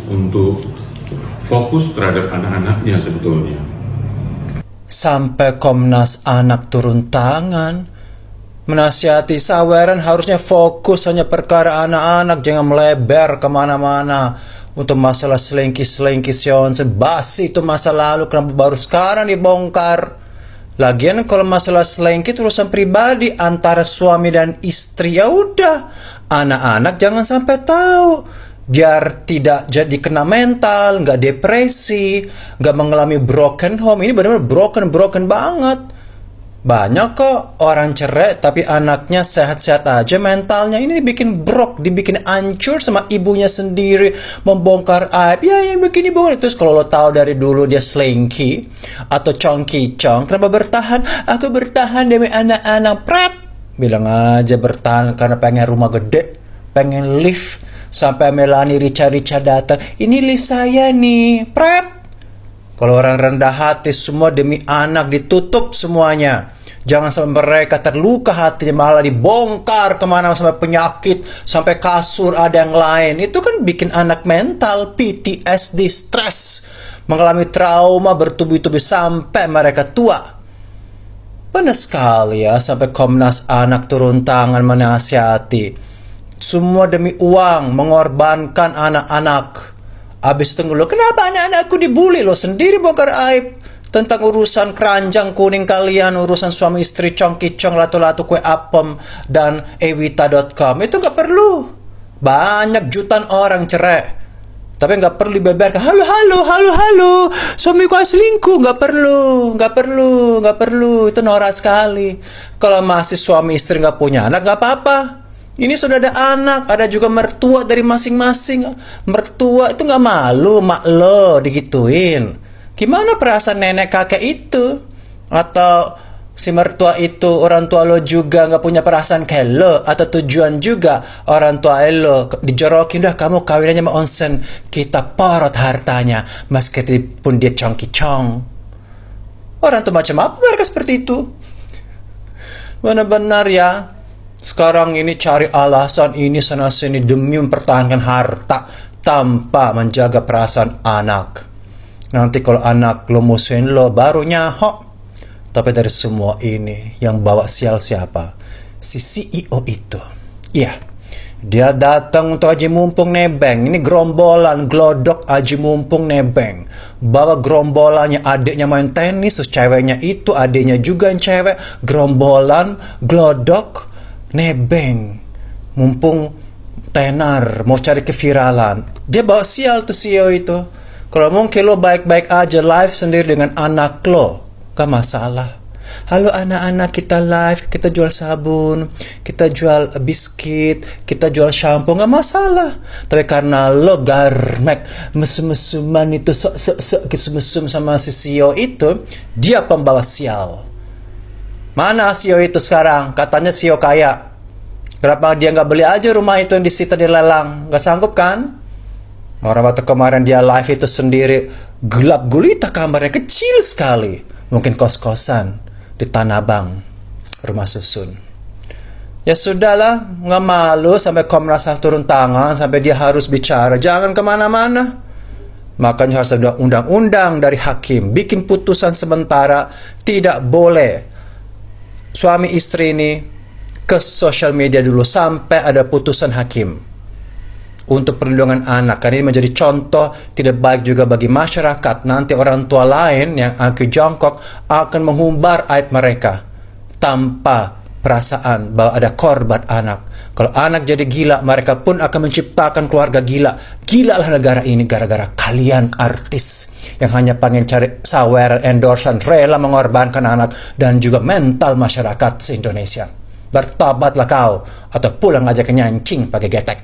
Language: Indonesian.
untuk fokus terhadap anak-anaknya sebetulnya. Sampai Komnas Anak turun tangan menasihati Saweran harusnya fokus hanya perkara anak-anak, jangan melebar kemana-mana untuk masalah selengki-selengki Sionse. Basi itu masa lalu, kenapa baru sekarang dibongkar? Lagian kalau masalah selengki itu urusan pribadi antara suami dan istri, ya udah, anak-anak jangan sampai tahu, biar tidak jadi kena mental, nggak depresi, nggak mengalami broken home. Ini benar-benar broken banget. Banyak kok orang cerai tapi anaknya sehat-sehat aja mentalnya. Ini dibikin dibikin hancur sama ibunya sendiri, membongkar aib. Ya yang begini boleh. Terus kalau lo tahu dari dulu dia slinky atau chongki-chong, kenapa bertahan? Aku bertahan demi anak-anak. Pret, bilang aja bertahan karena pengen rumah gede, pengen lift. Sampai Melani Rica-Rica datang, ini lift saya nih, pret. Kalau orang rendah hati semua demi anak ditutup semuanya. Jangan sampai mereka terluka hatinya, malah dibongkar kemana, sampai penyakit, sampai kasur ada yang lain. Itu kan bikin anak mental, PTSD, stres, mengalami trauma bertubi-tubi sampai mereka tua. Benar sekali ya, sampai Komnas Anak turun tangan menasihati. Semua demi uang, mengorbankan anak-anak. Abis itu ngeluh, kenapa anak-anakku dibully? Lo sendiri bongkar aib tentang urusan keranjang kuning kalian, urusan suami istri congki-cong, lato-lato kue apem, dan ewita.com. Itu gak perlu. Banyak jutaan orang cerai, tapi gak perlu dibeberkan. Halo, suamiku selingkuh. Gak perlu. Itu norak sekali. Kalau masih suami istri gak punya anak, gak apa-apa. Ini sudah ada anak, ada juga mertua dari masing-masing. Mertua itu gak malu, mak lo digituin. Gimana perasaan nenek kakek itu? Atau si mertua itu, orang tua lo juga gak punya perasaan kayak lo? Atau tujuan juga orang tua lo dijorokin, dah kamu kawin aja sama onsen, kita porot hartanya, meskipun dia congki-cong. Orang tuh macam apa mereka seperti itu? Benar-benar ya. Sekarang ini cari alasan ini sana sini demi mempertahankan harta tanpa menjaga perasaan anak. Nanti kalau anak lo musuhin lo baru nyahok. Tapi dari semua ini yang bawa sial siapa? Si CEO itu. Iya, dia datang untuk Aji Mumpung nebeng. Ini gerombolan glodok Aji Mumpung nebeng. Bawa gerombolannya, adiknya main tenis, terus ceweknya itu adiknya juga yang cewek. Gerombolan glodok nebeng, mumpung tenar, mau cari keviralan. Dia bawa sial tuh CEO itu. Kalau mungkin lo baik-baik aja live sendiri dengan anak lo, gak masalah. Halo anak-anak, kita live, kita jual sabun, kita jual biskuit, kita jual shampoo, gak masalah. Tapi karena lo garmek, mesum-mesuman itu, mesum sama si CEO itu, dia pembawa sial. Mana CEO itu sekarang? Katanya CEO kaya. Kenapa dia nggak beli aja rumah itu yang disita di lelang? Nggak sanggup kan? Orang waktu kemarin dia live itu sendiri, gelap gulita kamarnya, kecil sekali. Mungkin kos-kosan di Tanah Abang, rumah susun. Ya sudahlah, nggak malu sampai Komnas turun tangan, sampai dia harus bicara. Jangan kemana-mana. Makanya harus ada undang-undang dari hakim, bikin putusan sementara, tidak boleh suami istri ini ke sosial media dulu sampai ada putusan hakim untuk perlindungan anak. Karena ini menjadi contoh tidak baik juga bagi masyarakat. Nanti orang tua lain yang akan jongkok akan menghumbar aib mereka tanpa perasaan bahwa ada korban anak. Kalau anak jadi gila, mereka pun akan menciptakan keluarga gila. Gila lah negara ini gara-gara kalian artis yang hanya pengen cari sawer, endorsan, rela mengorbankan anak dan juga mental masyarakat se-Indonesia. Bertobatlah kau atau pulang aja ke nyancing pakai getek.